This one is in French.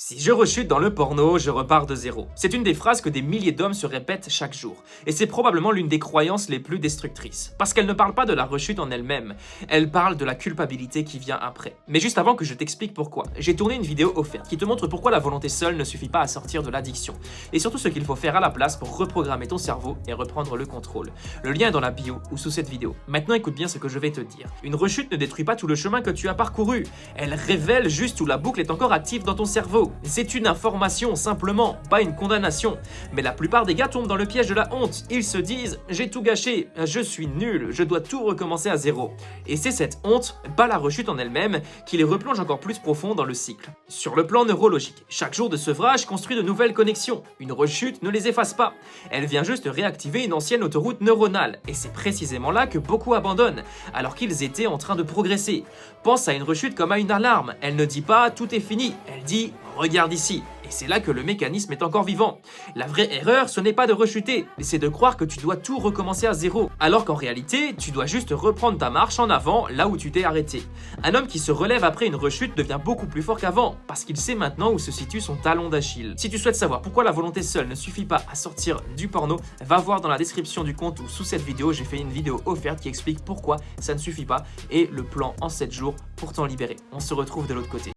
Si je rechute dans le porno, je repars de zéro. C'est une des phrases que des milliers d'hommes se répètent chaque jour. Et c'est probablement l'une des croyances les plus destructrices. Parce qu'elle ne parle pas de la rechute en elle-même, elle parle de la culpabilité qui vient après. Mais juste avant que je t'explique pourquoi, j'ai tourné une vidéo offerte qui te montre pourquoi la volonté seule ne suffit pas à sortir de l'addiction. Et surtout ce qu'il faut faire à la place pour reprogrammer ton cerveau et reprendre le contrôle. Le lien est dans la bio ou sous cette vidéo. Maintenant écoute bien ce que je vais te dire. Une rechute ne détruit pas tout le chemin que tu as parcouru. Elle révèle juste où la boucle est encore active dans ton cerveau. C'est une information, simplement, pas une condamnation. Mais la plupart des gars tombent dans le piège de la honte. Ils se disent « j'ai tout gâché, je suis nul, je dois tout recommencer à zéro ». Et c'est cette honte, pas la rechute en elle-même, qui les replonge encore plus profond dans le cycle. Sur le plan neurologique, chaque jour de sevrage construit de nouvelles connexions. Une rechute ne les efface pas. Elle vient juste réactiver une ancienne autoroute neuronale. Et c'est précisément là que beaucoup abandonnent, alors qu'ils étaient en train de progresser. Pense à une rechute comme à une alarme. Elle ne dit pas « tout est fini », elle dit « regarde ici ». Et c'est là que le mécanisme est encore vivant. La vraie erreur, ce n'est pas de rechuter, mais c'est de croire que tu dois tout recommencer à zéro, alors qu'en réalité, tu dois juste reprendre ta marche en avant là où tu t'es arrêté. Un homme qui se relève après une rechute devient beaucoup plus fort qu'avant, parce qu'il sait maintenant où se situe son talon d'Achille. Si tu souhaites savoir pourquoi la volonté seule ne suffit pas à sortir du porno, va voir dans la description du compte ou sous cette vidéo, j'ai fait une vidéo offerte qui explique pourquoi ça ne suffit pas et le plan en 7 jours pour t'en libérer. On se retrouve de l'autre côté.